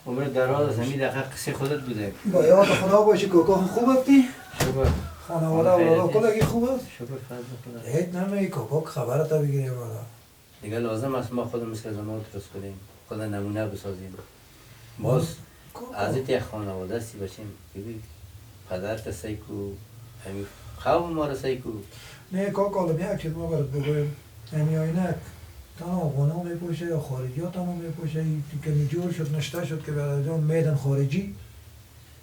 عمر دراز از همین دقیقه قصه خودت بوده. با یاد خدا باشی کوکا خوب هستی؟ شکر. خانواده اولادا کلگی خوب است؟ شکر فضل خدا. هیچ نمیگی کوکا خبرت بگیریم والا. دیگه لازم است ما خودمون مثل زمان درست کنیم. خود نمونه بسازیم. باز از این خانواده هستی باشیم. ببین پدرت سیکو همین خواب ما را سیکو. نه کوکا یک چیز ما برات بگویم. همین آینک تنها افغانا میپوشه یا خارجی ها تنها میپوشه که جور شد نشته شد که برای جان میدن خارجی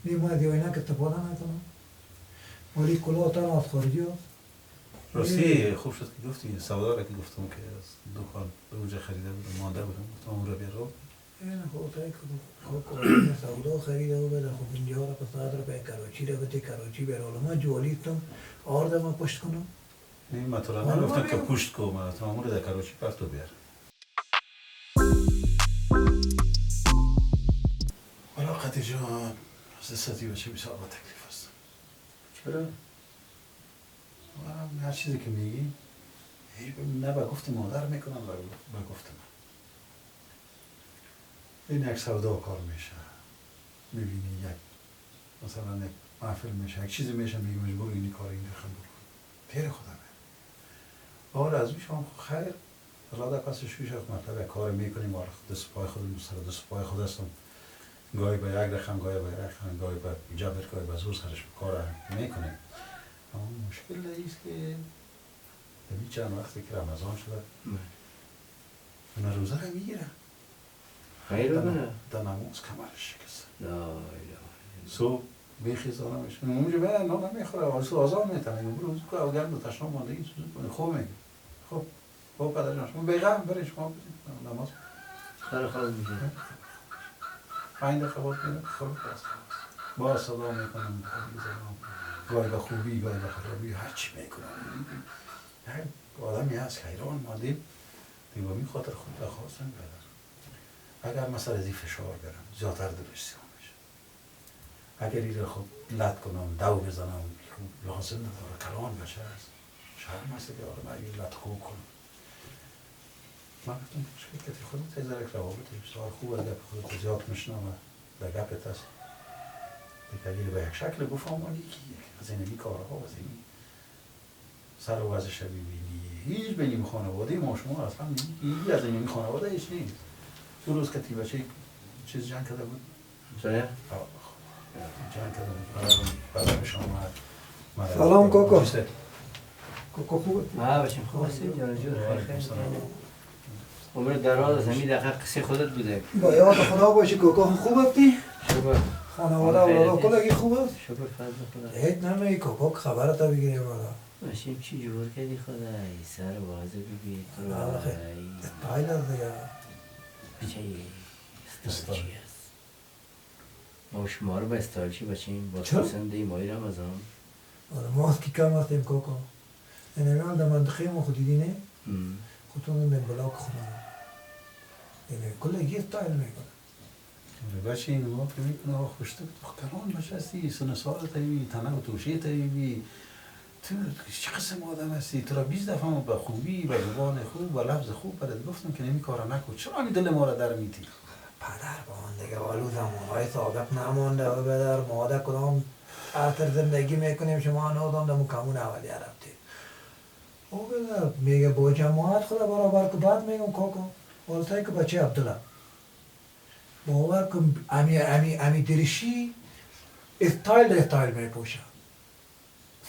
میموند یا آینک استفاده نکنم ولی کلاه تنها از خارجی ها راستی خوب شد که گفتی سواداره که گفتم که از دکان به اونجا خریده بودم مانده بودم گفتم اون رو بیارم این خودتایی که سودا خریده و بده خب اینجا را پس را به کراچی را بده کراچی بیاره ما جوالیتم آرده ما پشت کنم این مطالعه نگفتم که پشت کنم تا اون رو در کراچی پرتو بیار حالا قطعی جان از دستی بچه بسیار با تکلیف هستم چرا؟ هر چیزی که میگی نه با گفت مادر میکنم با گفت من این یک سودا کار میشه میبینی یک مثلا یک محفل میشه یک چیزی میشه میگی مجبور اینی کار اینی خم بکن پیر خودمه آره از شما خیر راده پس شویش مطلب یک کار میکنیم آره دست پای خودم سر دست پای خود هستم گاهی با یک رقم گاهی با یک رقم گاهی با جبر گاهی با زور سرش کار میکنیم اما مشکل است که دمی چند وقتی که رمضان شده اون روزه رو میگیره خیر رو بنا در نماز کمرش شکست لا اله صبح میخیزانمش اونجا به نه نمیخوره ولی صبح آزار میتنه روز که اگر دو تشنام ماندگی سوزی کنه خوب میگه خب پدر جان شما بیغم برید شما برید نماز خیر خواهد میشه 5 دقیقه بود میره خب با صدا میکنم گاهی به خوبی گاهی به خرابی هرچی میکنم آدمی هست که حیران ماندیم دیگه به خاطر خود بخواستم بدم اگر مثلا از این فشار برم زیادتر دلش سیاه میشه اگر این را خود لط کنم دو بزنم لازم نداره کلان بشه هست شرم هست که آدم اگر لط خوب کنم من گفتم مشکل که خودت از یک روابط بسیار خوب اگر خودت زیاد میشنم و در گپت هست دیگه اگر به یک شکل گفتم آن یکی از اینمی کارها از اینمی سر و وضعش ببینی هیچ بینیم خانواده ما شما اصلا میگی از اینمی خانواده هیچ نیست دو روز که تی بچه چیز جنگ کرده بود چرا؟ جنگ کرده بود برای شما سلام کوکو کوکو خوبه؟ باشیم خوب هستی جان جون خیر عمر دراز از همین دقیقه قصه خودت بوده. با یاد خدا باشی کوکا خوب هستی؟ شکر. خانواده اولادا کلگی خوب است؟ شکر فضل خدا. هیچ نمیگی کوکا خبرت بگیریم والا باشیم چی جور کردی خدای سر وازه بگی تو استایل است دیگه چه استایل چی هست ما شما رو به استایل چی بچیم با پسنده مای رمضان ما از کی کم هستیم کوکا این امیال در منطقه ما خودیدی نه خودتون در بلاک خودم این کلگی استایل میکنه بچه این ما که میکنه خوشته کلان بچه هستی سن سال تایوی تنه و توشه تایوی تو چه قسم آدم هستی تو را 20 دفعه ما به خوبی به زبان خوب و لفظ خوب برات گفتم که نمی کارا نکن چرا می دل ما را در میتی پدر بان دیگه والو زمانهای سابق نمانده و بدر ماده کدام اثر زندگی میکنیم شما نادان دمو کمون اولی رفتی او بدر میگه با جماعت خدا برابر که بعد میگم کاکا والتای که بچه عبدالله باور کن امی درشی استایل میپوشه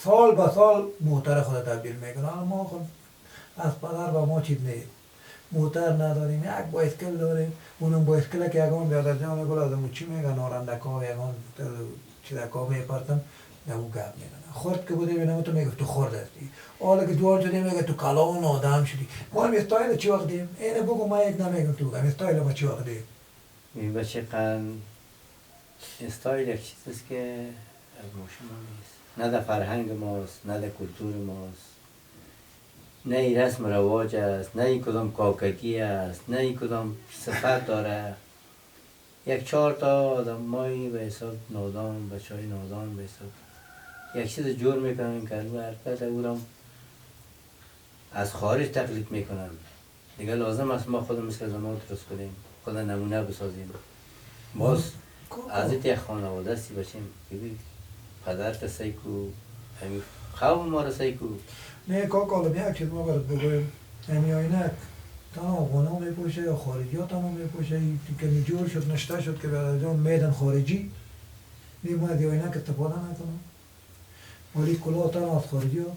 سال به سال موتر خود تبدیل میکنه ما خود از پدر به ما چیز نیست موتر نداریم یک بایسکل داریم اونم بایسکل که یکان بیادر جان گل از امو چی میگن نارندکا یکان چیزکا میپرتن نمو گپ میگن خورد که بوده بینم تو میگفت تو خورد هستی حالا که جوان شدی میگه تو کلان آدم شدی ما هم استایل چی وقت دیم اینه بگو ما یک نمیگم تو بگم استایل ما چی وقت دیم این بچه قن استایل یک چیزیست که از ما شما نیست نه در فرهنگ ماست نه در کلتور ماست نه این رسم و رواج است نه این کدام کاککی است نه این کدام صفت داره یک 4 تا آدم مایی به حساب نادان بچه های نادان به حساب یک چیز جور میکنن که البته اونم از خارج تقلید میکنن دیگه لازم است ما خودم مثل زمان درست کنیم خود نمونه بسازیم باز از این خانواده هستی بچیم ببین پدرت سیکو همین خواب ما رو سیکو نه کاکا یک چیز ما برات بگویم همین آینک تنها افغانا میپوشه یا خارجی ها تنها میپوشه که جور شد نشته شد که برای جان میدن خارجی نیمه دی آینک استفاده نکنم ولی کلاه تنها از خارجی ها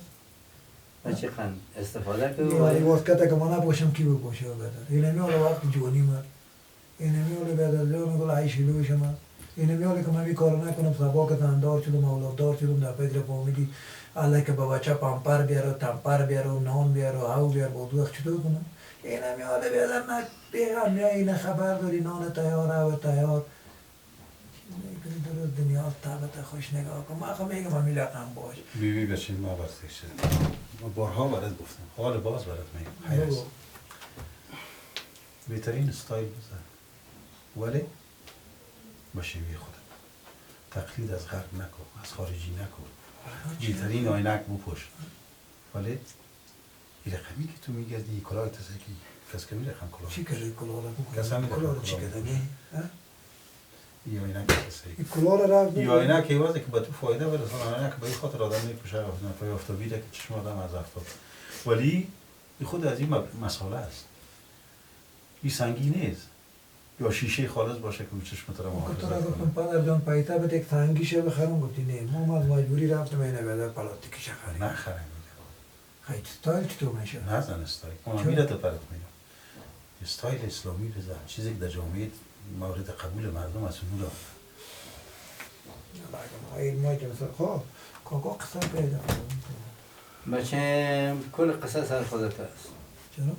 بچه خان استفاده که ولی واسکته که ما نپوشم کی بپوشه بدر اینه میاله وقت جوانی مرد اینه میاله بدر جان گل عیش لوش مرد اینه میاله که من می کار نکنم سبا که زندار شدم اولاددار شدم در پیدر فامیلی الله که به بچه پامپر بیاره تمپر بیاره نان بیاره او بیاره بودوخ چطور کنم اینه میاله بدر نه بیغم نه اینه خبر داری نان تیار او تیار میکنی درست دنیا تابت خوش نگاه کن ما خب میگم همی لقم باش بیبی بچین ما برسه شد ما بارها برات گفتم حال باز برات میگم حیرست بهترین استایل بزن ولی با شیوه خودت تقلید از غرب نکن از خارجی نکن بهترین آینک بپوش ولی این رقمی که تو میگردی کلاه تسکی کس که میرخم کلاه چی کرده کلاه را بکنم؟ کس هم میرخم کلاه را چی کرده گه؟ این آینک تسکی این کلاه را رفت این آینک ایوازه که به تو فایده برسان آینک به این خاطر آدم میپوشه نفای آفتابی که چشم آدم از آفتاب ولی این خود از این مسئله است این سنگی نیست یا شیشه خالص باشه که چشم تو را محافظت کنه کنه پدر جان پایتا به یک سنگیشه بخرم گفتی نه ما از مجبوری رفتم اینه بدر پلاستیکیشه خریم نخرم خیلی استایل چطور میشه؟ نزن استایل اون میرت پرت میگم استایل اسلامی بزن چیزی که در جامعه مورد قبول مردم از اون را این ما که مثلا خواه کاکا قصه پیدا بچه کل قصه سر خودت است چرا؟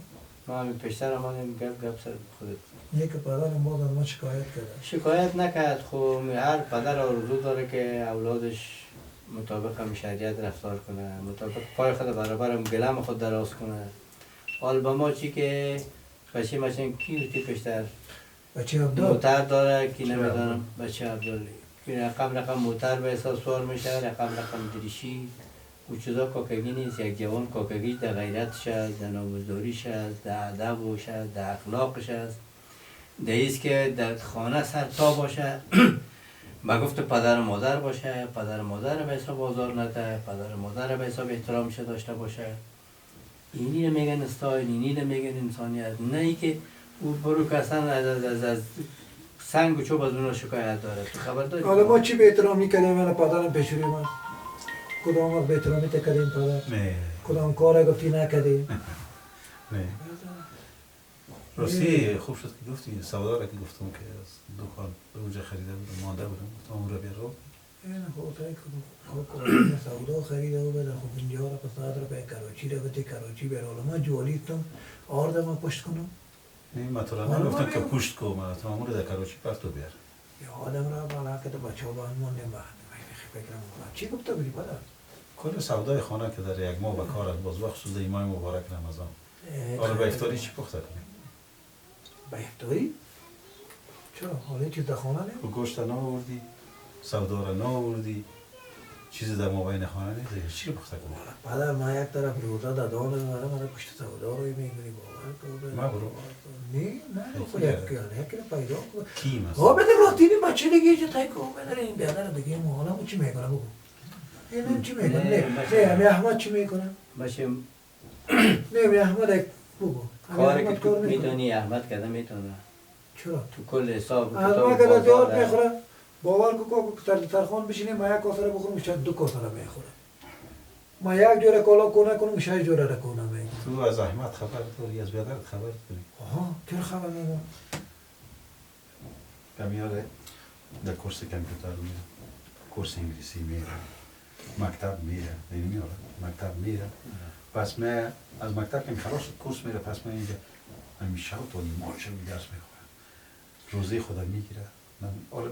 ما همین پیشتر آمدیم گپ سر خودت یک پدرم باز از ما شکایت کرده شکایت نکرد خب هر پدر آرزو داره که اولادش مطابق هم شریعت رفتار کنه مطابق پای خود برابرم گلم خود دراز کنه حال با ما چی که بچه مچه کی پیشتر بچه عبدال موتر داره که نمیدانم بچه عبدالی که رقم موتر به حساب سوار میشه رقم دریشی او چیزا کاکگی نیست یک جوان کاکگی در غیرتش است در ناموزداریش است در ادبش است در اخلاقش است در ایست که در خانه سر تا باشه با گفت پدر و مادر باشه پدر و مادر به حساب آزار نده پدر و مادر به حساب احترامش داشته باشه اینی رو میگن استایل اینی رو میگن انسانیت نه ای که او برو که اصلا از سنگ و چوب از اون شکایت داره تو خبر داری؟ حالا ما چی به احترامی کردیم من پدرم پیشوری من کدام وقت به احترامی تکردیم پدر نه کدام کار گفتی نکردیم نه راستی خوب شد که گفتی سودا را که گفتم که از دکان به اونجا خریده بودم مانده بودم گفتم اون را بیارم این خودتای که سودا خریده و بده خوب اینجا را پساد را به کراچی را بده کراچی بیارم ما جوالیتم آرد ما پشت کنم نه من تو را نگفتم که پشت کو من تو اون را در کراچی پرتو بیار یا آدم را بالا که بچه ها باید ماندیم بعد فکرم چی گفته بودی پدر؟ کل سودای خانه که در یک ماه به کار است باز وقت خصوص امام مبارک رمضان حالا به افطاری چی پخته کنیم؟ به افطاری؟ چرا؟ حالا چیز در خانه نیم؟ و گوشت ناوردی سودا را ناوردی چیزی در مابین خانه نیست چی رو پخته کنیم؟ پدر ما یک طرف روزه دادان داره من پشت سودا روی میگونی باور ما برو نه خود یکی رو پیدا کن کی مثلا؟ ها بده راتینی بچه دیگه چه تایی کن بدر این بیادر دیگه حالا چی میکنه بگو اینم چی میکنه نه می احمد چی میکنه بچه نه می احمد بگو کاری که تو میتونی احمد کده میتونه چرا؟ تو کل حساب احمد کده زیاد میخوره باور کو ترخان بشینیم ما یک کاسه بخوریم شاید دو کاسه میخوره ما یک جوره کالا کنه کنم 6 جوره را کنه میگه تو از احمد خبر داری از بیادرت خبر داری آها چرا خبر ندارم کمیاره در کورس کامپیوتر میره کورس انگلیسی میره مکتب میره نمیاره مکتب میره پس من از مکتب که خلاص کورس میره پس من اینجا همیشه تا نیمه شب درس میخورم روزی خدا میگیره حالا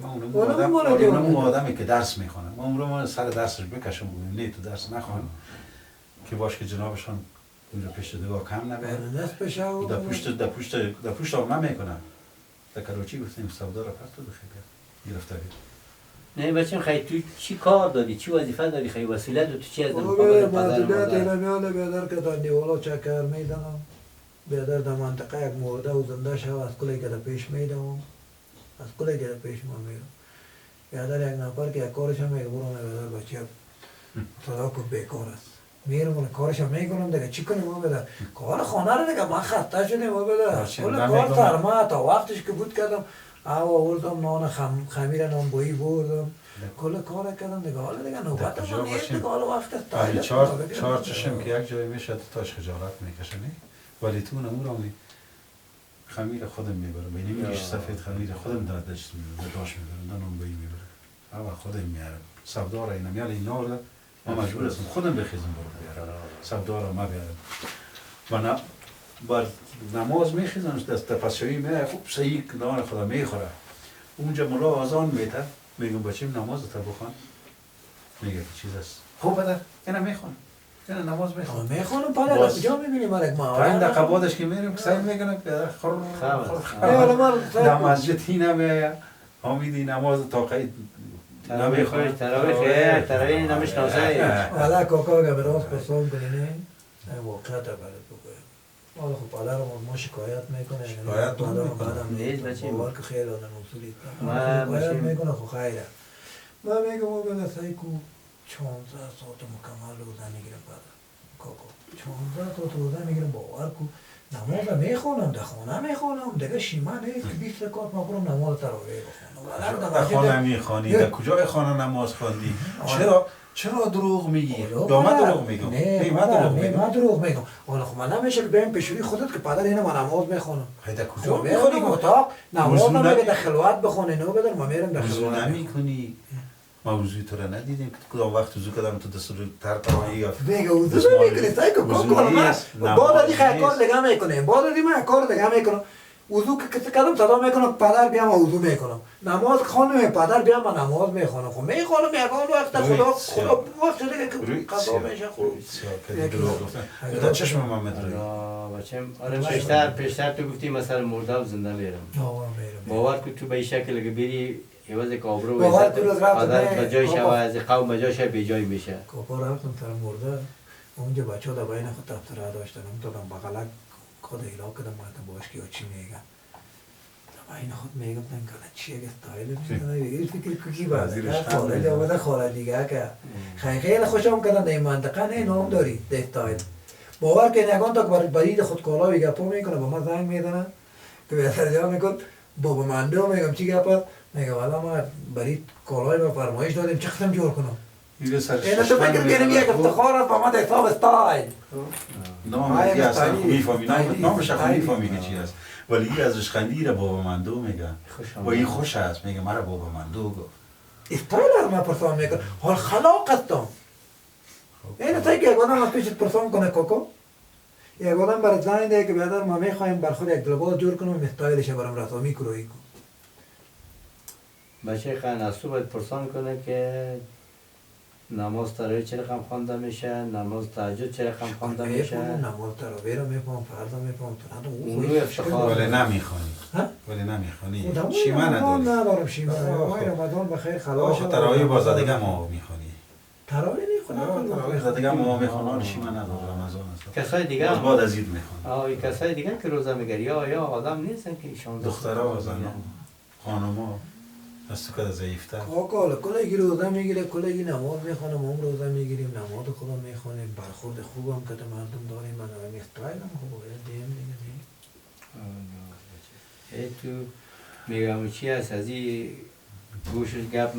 من اونم آدمی که درس میخونم من اون رو سر درسش بکشم بگم نه تو درس نخوان که باش که جنابشان اون رو پشت دیوار کم نبه در پشت آمه میکنم در کراچی گفتیم سودا را پرتو بخیر گرفته بید نه بچه خیلی تو چی کار داری چی وظیفه داری خیلی وسیله تو چی از مقابل پدر مادر میاله بیادر که در دیوالا چکر میدنم بیادر در منطقه یک مرده و زنده شو از کلی که در پیش میدم از کل گره پیش ما میرم بیادر یک نفر که یک کارش هم میگه برو بیادر بچه صدا که بیکار است میرم کارش هم میکنم دیگه چی کنیم ما بیادر کار خانه رو دیگه من خسته شدیم ما بیادر کل کار سرما تا وقتش که بود کردم آوردم نان خمیر نان بویی بردم کل کار کردم دیگه حالا دیگه نوبت ما نیست دیگه حالا وقت است چهار چشم که یک جایی میشه تاش خجالت میکشنی ولی تو نمورم خمیر خودم میبرم بینی میگیش سفید خمیر خودم در دشت میبرم داشت میبرم نان بویی میبرم اما خودم میارم سودا را اینم یعنی اینا رو ما مجبور هستم خودم بخیزم برو بیارم سودا را ما بیارم و نه بر نماز میخیزم دست پسشویی میره خوب صحیح نان خدا میخوره اونجا ملا آزان میته میگم بچیم نماز تا بخوان میگه چیز است خوب بده اینا میخوان اینا نماز میخوان میخوانم پدر کجا میبینیم مرک ما 5 دقیقه بعدش که میریم سعی میکنم که در مسجد اینا میآید حمیدی نماز تا قید نمیخوای تراویح نمیشناسه حالا کاکا اگه براست پسند کنی نه واقعا تا برات بگویم حالا خب پدر ما شکایت میکنه شکایت بعدم نیست بچه باور که خیلی آدم اصولی شکایت میکنه خب خیره من میگم ما بگه سعی کو 14 ساعت مکمل روزه میگیرم پدر کاکا 14 ساعت روزه میگیرم باور کو نماز میخونم در خانه میخونم دیگه شیمه نیست که 20 رکعت ما برم نماز تراویح بخونم در خانه میخوانی در کجای خانه نماز خواندی چرا دروغ میگی یا من دروغ میگم نه من دروغ میگم حالا خب من نمیشه که بهم پیشوری خودت که پدر اینو من نماز میخونم در کجا میخونی اتاق نماز نمیگه در خلوت بخونه نو بدر ما میرم در وضو خلوت نمیکنی ما وضوی تو را ندیدیم که کدام وقت وضو کردم تو دست رو تر یا دیگه وضو نمیکنی سعی کن من بعد از این کار دیگه میکنم بعد از این من کار دیگه میکنم وضو که کردم صدا میکنم پدر بیام وضو میکنم نماز خانم پدر بیام من نماز میخونم خب میخونم یکان وقت خدا وقت دیگه که قضا میشه خوب تا چشم من میدونی آره پیشتر تو گفتی مثلا مرده و زنده میرم باور که تو به این شکل که بری عوض که آبرو ویزد آدرت به جای شوه از قوم به جای شوه بی جای میشه کپا رفتم سر مرده اونجا بچه ها در بین خود دفتره داشتن دادم بغلک خود ایلا کدم باید باش که چی میگن در بین خود میگم که چی اگه استایل میزنه یه فکر کی باید خالد آمده خالد دیگه که خیلی خوشم کردن در این منطقه نه نام داری در استایل باور که نگان تا که برید خود کالا گپا میکنه با ما زنگ میدنه که بهتر جا میکن بابا مندو میگم چی گپا میگه والا ما برید کالای ما فرمایش دادیم چه قسم جور کنم اینا تو فکر کنیم یک افتخار است با ما در حساب استایل نامش اصلا میفهمی نامش اصلا میفهمی که چی است ولی این ازش خندی را بابا مندو میگه و این خوش است میگه مرا بابا مندو گفت استایل را ما پرسان میکنم حال خلاق هستم این تا که یک آدم از پیشت پرسان کنه کوکو یک آدم برات زنگ ده که بیادر ما میخوایم بر خود یک لباس جور کنم استایلش برام رسامی کرویی کن بچه خیلی از تو باید پرسان کنه که نماز تراویح چه رقم خوانده میشه نماز تهجد چه رقم خوانده میشه نماز تراویح رو میفهم فرض رو میفهم اونو افتخار ولی نمیخوانی ولی نمیخوانی شیمه نداری ندارم شیمه ماه رمضان بخیر خلاص تراویح با زادگه ما میخوانی تراویح نمیخونم تراویح زادگه ما میخونن شیمه نداره رمضان است کسای دیگه بعد از عید میخوان کسای دیگه که روزه میگیری یا آدم نیستن که ایشان دخترها و زنها خانم‌ها از تو کده ضعیفتر کاکا کلگی روزه میگیره کلگی نماز میخونه ما هم روزه میگیریم نماز خدا میخونیم برخورد خوبم که مردم داریم من هم استایلم خوبه دیم دیگه ای تو میگم چی هست از این گوشش گپ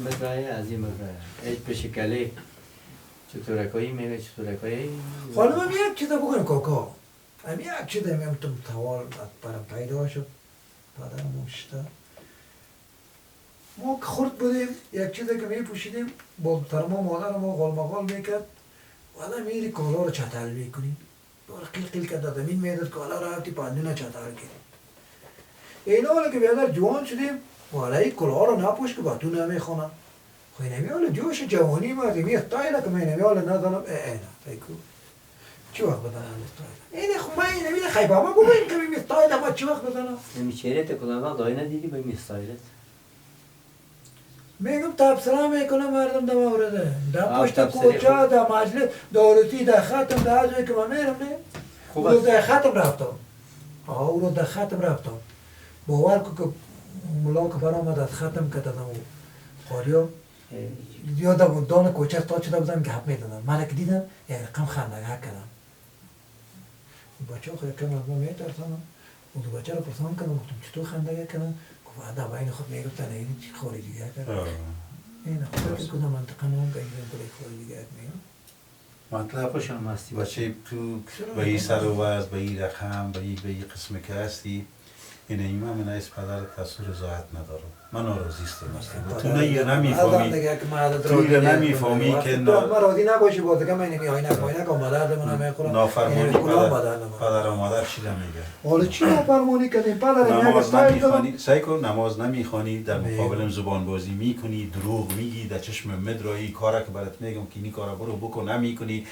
مبرای از این مبرای ای پشکلی چطورکایی میگه چطورکایی حالا من یک چیزا بگویم کاکا هم یک چیزا میگم تو توار برم پیدا شد پدرم مشته ما که خورد بودیم یک چیزی که میپوشیدیم با ترما مادر ما غالمغال میکرد والا میری کالا رو چتل میکنیم دور قیل قیل کرد زمین میداد کالا رو رفتی پندونه چتل کرد اینا حالا که بیادر جوان شدیم والا این کلا رو نپوش که با تو نمیخونم خوی نمی حالا جوش جوانی ما می استایل که می نمی حالا ندانم اینا فکر چی وقت بدنم استایل اینه خب من نمیده خیلی با ما بگویم که می استایل ما چی وقت بدنم نمیچهره کدام وقت دایی ندیدی با این استایلت میگم تبصره میکنه مردم در مورده در پشت کوچه در مجلس دارتی در ختم در جایی که من میرم نه او رو در ختم رفتم او رو در ختم رفتم باور که ملا که برآمد از ختم کرد از اون قاریا یادم دان کوچه تا چه بودم گپ میدادم من که دیدم یک رقم خندگه کردم بچه آخر کم از ما میترسانم اون دو بچه رو پرسان کردم گفتم چطور خندگه کردم گفت آدم بین خود میگفتن این چی خارجیگه کرد این خود که کدام منطقه نام که این بلی خارجیگه میگم مطلب خوشم هستی بچه تو به این سر و وز به این رقم به این قسم که هستی اینه ایمه من از پدرت تصور زاید ندارم من ناراضیستم تو نمیفهمی تو اینه نمیفهمی که من راضی نباشی بازگه من اینمی آینک که مادر من میخورم نافرمانی پدر و مادر چی میگه حالا چی نافرمانی کردیم پدر نماز نمیخوانی سعی کن نماز نمیخوانی در مقابلم زبان بازی میکنی دروغ میگی در چشم مدرایی کارا که برات میگم که این کارا برو بکن نمیکنی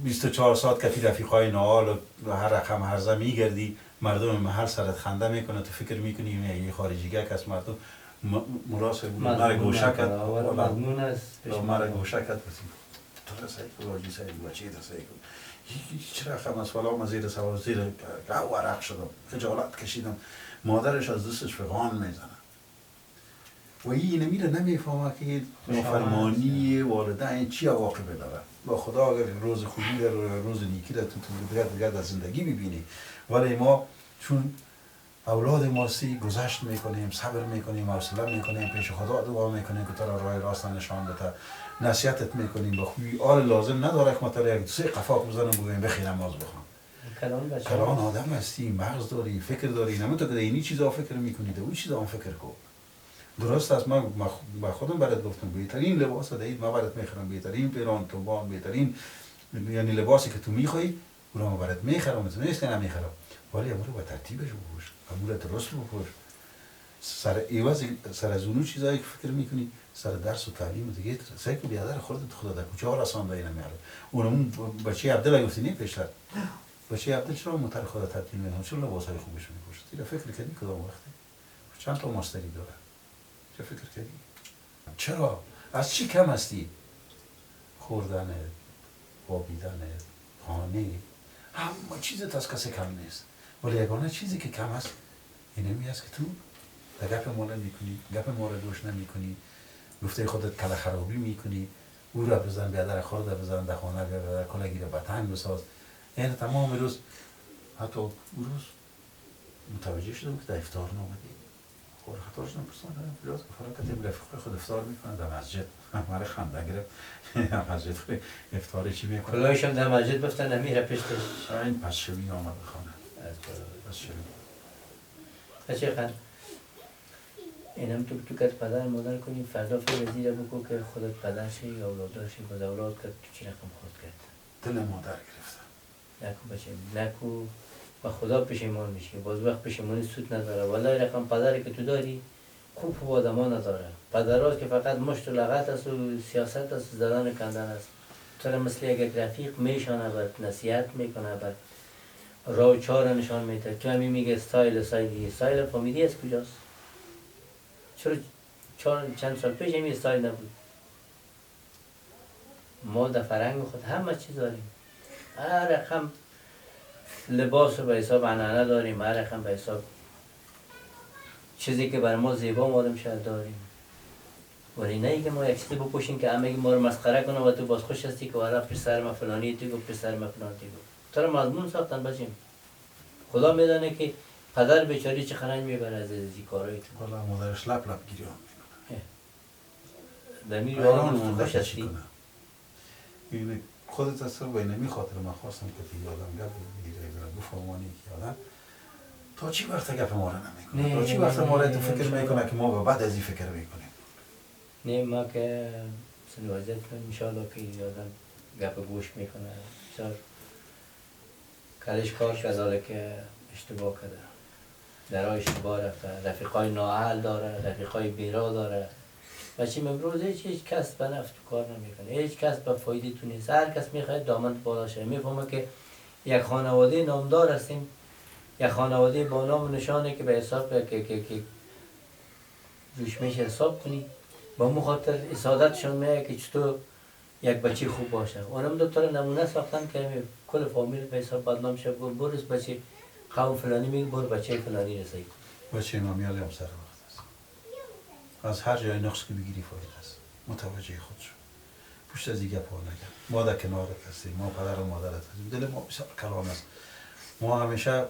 24 ساعت کفی رفیقای نهال و هر رقم هر زمین میگردی مردم محل سرت خنده میکنه تو فکر میکنی این خارجیگه که از مردم مراسل بود مرا گوشکت مضمون است مرا گوشکت بسید تو رسایی که واجی سایی بچه رسایی کن هیچ رقم از فلام زیر سوار زیر گو عرق شدم خجالت کشیدم مادرش از دستش فقان میزنه و این نمیره نمیفهمه که نافرمانی والدین چی عواقب داره با خدا اگر روز خوبی داره روز نیکی داره تو دیگر در زندگی ببینی ولی ما چون اولاد ماسی گذشت میکنیم صبر میکنیم حوصله میکنیم پیش خدا دعا میکنیم که تو را راه راست نشان بده نصیحتت میکنیم با خوبی آل لازم نداره که ما تو یک سه قفاق بزنم بگویم بخیر نماز بخوان کلان آدم هستی مغز داری فکر داری نمیتون که اینی چیزا فکر میکنید اون چیزا فکر کن درست است من با خودم برات گفتم بهترین لباس دید ما برات میخرم بهترین پیران توبان بهترین یعنی لباسی که تو میخوای اون ما برات میخرم تو نیست نمیخرم ولی امروز با ترتیبش بپوش امروز درست بپوش سر از اون چیزایی که فکر میکنی سر درس و تعلیم دیگه سعی کن بیادر خودت خدا در کجا رسانده اینا میاره اون بچه عبدالله گفتی نه پیشتر بچه عبدالله چرا متر خدا تبدیل میکنه چرا لباسای خوبش میپوشه دیگه فکر کردی کدام وقتی چند تا ماستری داره چه فکر کردی چرا از چی کم هستی خوردن خوابیدن خانه همه چیزت از کسی کم نیست ولی یگانه چیزی که کم است اینمی است که تو در گپ ما نمیکنی گپ ما رو دوش نمیکنی گفته خودت کله خرابی میکنی او را بزن بیادر خود را بزن در خانه بیادر کلگی را بطنگ بساز این تمام روز حتی او روز متوجه شدم که در افطار نامدی خور خطا شدم پرسان کنم پیراز که فرا کتیم رفقه خود افطار میکنن در مسجد مرا خنده گرفت مسجد خود افطار چی میکنن کلاهش هم در مسجد بفتن نمیره پشتش این پس شوی آمد بخانه پس شوی بچه خان اینم تو کت پدر مادر کنی فردا فکر زیر بکو که خودت پدر شی یا اولاد داشتی با اولاد کرد تو چی رقم خود کرد دل مادر گرفتم نکو بچه نکو و خدا پشیمان میشه باز وقت پشیمانی سود نداره والله رقم پدری که تو داری خوب خوب آدما نداره پدرات که فقط مشت و لغت است و سیاست است زدن کندن است تو را مثل یک رفیق میشانه بر نصیحت میکنه بر راه چهار نشان میده تو همین میگه استایل فامیلی از کجاست چرا چند سال پیش همین استایل نبود ما در فرهنگ خود همه چیز داریم هر رقم لباس رو به حساب عنعنه داریم هر رقم به حساب چیزی که بر ما زیبا معلوم شد داریم ولی نه که ما یک چیزی بپوشیم که همه ما رو مسخره کنه و تو باز خوش هستی که والا پسر ما فلانی تو گفت پسر ما فلانی تو گفت تو رو مضمون ساختن بچیم خدا میدانه که پدر بیچاری چه خرنج میبره از این کارهای تو والا مادرش لب گیریان میکنه دمی رو خوش هستی این خودت از سر بینمی خاطر من خواستم که توی آدم گفت دیگه گفتمانی که آدم تا چی وقت گپ ما رو نمیکنه تا چی وقت ما رو تو فکر میکنه که ما به بعد از این فکر میکنیم نه ما که سنوازت کنیم انشاءالله که آدم گپ گوش میکنه بسیار کلش کار شده که اشتباه کرده در راه اشتباه رفته رفیقای نااهل داره رفیقای بیرا داره بچه امروز هیچ کس به نفت کار نمیکنه هیچ کس به فایده تو نیست هر کس میخواد دامن بالا شه میفهمه که یک خانواده نامدار هستیم یک خانواده با نام و نشانه که به حساب که روش میشه حساب کنی با اون خاطر اسادتشون میگه که چطور یک بچه خوب باشه اونم دو تا نمونه ساختن که کل فامیل به حساب بدنام شه برس بچه قوم فلانی میگه برو بچه فلانی رسایی کن بچه امامیالی هم سر وقت است. از هر جای نقص که بگیری فایده است. متوجه خود شو. پشت از این گپ ها نگم. ما در کنارت هستیم. ما پدر و مادرت هستیم. دل ما بسیار کلان است. ما همیشه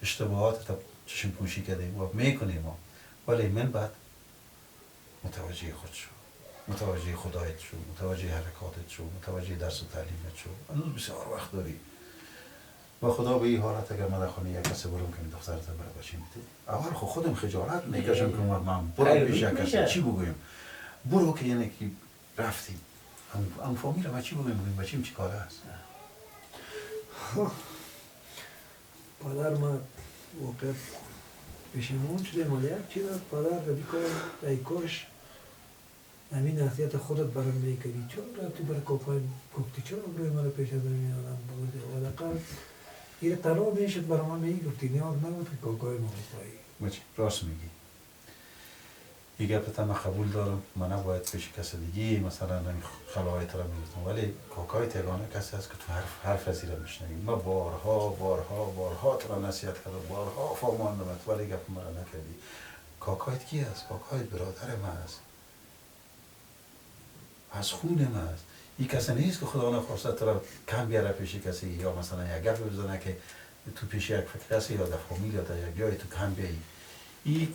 اشتباهات تا چشم پوشی کردیم و میکنیم ما. ولی من بعد متوجه خود شو. متوجه خدایت شو. متوجه حرکاتت شو. متوجه درس و تعلیمت شو. هنوز بسیار وقت داری. و خدا به این حالت اگر من در خانه یک کسی برم که دخترت برای بچه میده اول خودم خجالت میکشم که من برو پیش یک کسی چی بگویم برو که یعنی که رفتیم اون فامیل ما چی بگویم بچیم چی کاره است پدر من واقعا پشیمون شده مال یک چیز پدر ربی کار ای کاش همین نصیحت خودت برام میکردی چون رفتی برای کاکای گفتی چرا برای من پیش از این آدم بگوده ولکن این تنها میشد برای من میگفتی نیاز نبود که کاکای ما بخواهی بچه راست میگی این گپت هم قبول دارم من نباید پیش کسی دیگه مثلا نمی خلاهایت را میگفتم ولی کاکای تگانه کسی هست که تو حرف از را میشنوی ما بارها تو را نصیحت کردم بارها فهماندمت ولی گپ مرا نکردی کاکایت کی است؟ کاکایت برادر من است از خون من است این کسی نیست که خدا نخواسته تو را کم بیاره پیش کسی یا مثلا یک گپ بزنه که تو پیش یک کسی یا در فامیل یا در یک جای تو کم بیایی این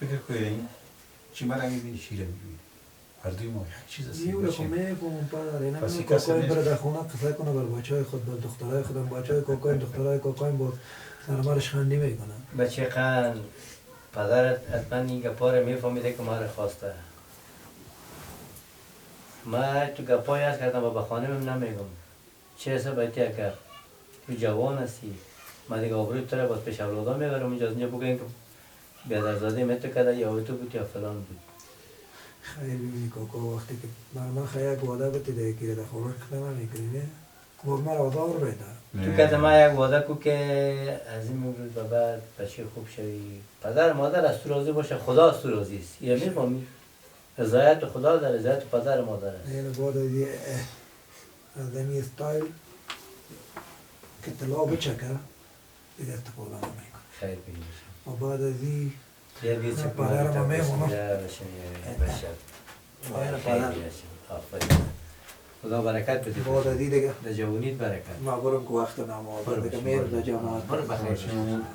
فکر کنید چی مرا میبینی چی را میبینی هر دوی ما یک چیز هستیم نیو رکو میگم پدر اینا من کاکای برای در خونه قصه کنه بر بچه های خود بر دخترهای خودم بچه های کاکای دخترهای کاکای با سرمارش خندی میکنن بچه قند پدرت حتما این گپا رو میفهمیده که ما رو خواسته ما تو گپایی هست کردم و به خانمم نمیگم چه حساب ایتی اگر تو جوان هستی ما دیگه آبروی تو رو باز پیش اولادا میبرم اینجا بگوین که بیادرزاده میتو کرده یا تو بود یا فلان بود خیلی ببینی کاکا وقتی که من خیلی وعده بده که در خونه خدمت میکنی گفت من آزار بده تو که ما یک وعده کو که از این امروز به بعد بچه خوب شوی پدر مادر از تو راضی باشه خدا از تو راضی است یه میفهمی رضایت خدا در رضایت پدر مادر است یعنی بعد از این استایل که طلا بچکه دیگه استفاده نمیکنه خیر بگیرشم و بعد از این یه بیچه پدر ما میمونم پدر خدا برکت بده بعد از این دیگه در جوانیت برکت ما برم که وقت نماز دیگه میرم در جماعت برو بخیر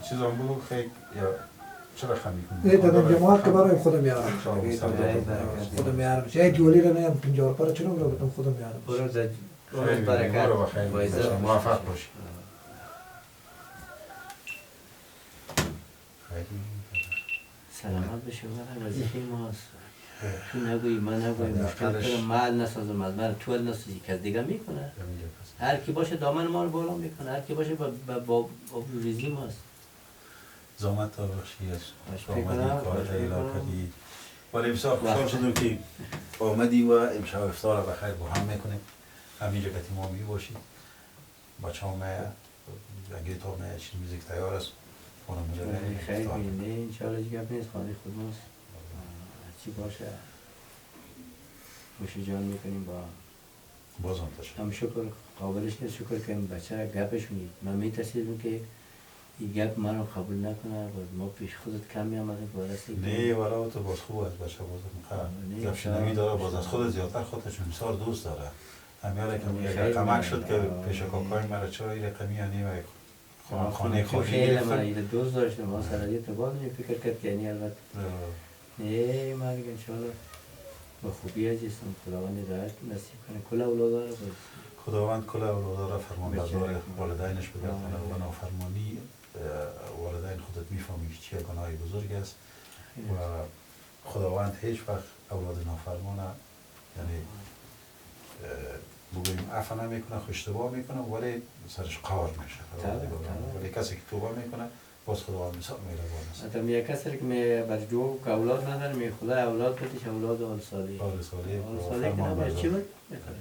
چیزا بگو خیلی یا چرا خمی کنی؟ نه در جماعت که برای خودم میارم خودم میارم چه جولی رو نیم 50 پر چرا برم خودم میارم برو در خیلی برکت برو بخیر موفق باشی سلامت بشه برای وظیفه ماست تو نگویی من نگویی مشکل کنم من نسازم از من تو نسازی که دیگه میکنه هر کی باشه دامن ما رو بالا میکنه هر کی باشه با ریزی ماست زامت تا بخشی است آمدی کارت ایلا کردی ولی بسیار خوشحال شدم که آمدی و امشب افطار بخیر با هم میکنیم همینجا که ما می باشید بچه ها اگه تا چیز موزیک تیار است خیلی بینده انشاءالله گپ نیست خانه خود ماست چی باشه خوشی جان میکنیم با بازم تشکر هم شکر قابلش نیست شکر کنیم بچه گپشونید من میترسیدم که این گپ من رو قبول نکنه ما پیش خودت کم میامدیم بارسته نه ولی تو باز خوب است بچه بازم گپ شنوی داره باز از خود زیادتر خودش بسیار دوست داره همیاره که یک کمک شد که پیش کاکای مرا چرا این رقمی یا نیم خانه خالی خیلی من این دوست داشتم ما سرادی تباد فکر کرد که یعنی البته نه من دیگه انشاءالله با خوبی عزیزم خداوند هدایت نصیب کنه کل اولادا رو خداوند کل اولادا را فرمانبردار والدینش بگردانه و نافرمانی والدین خودت میفهمی که چه گناه بزرگ است و خداوند هیچ وقت اولاد نافرمان یعنی بگوییم عفو نمیکنه اشتباه میکنه ولی سرش قهار میشه ولی کسی که توبه میکنه باز خداوند بسیار مهربان است حتی میگه کسی که بر جو که اولاد نداره می خدا اولاد بدیش اولاد آل صالح آل صالح که نباید چی بود؟ میخوره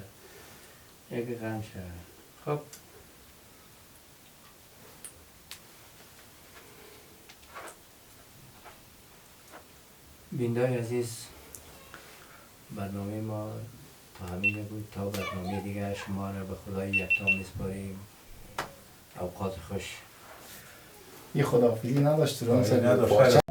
یک غم شد خب بیندای عزیز برنامه ما تا همینجا بود تا برنامه دیگر شما را به خدای یکتا میسپاریم اوقات خوش یه خداحافظی نداشت تو راه نداشت. با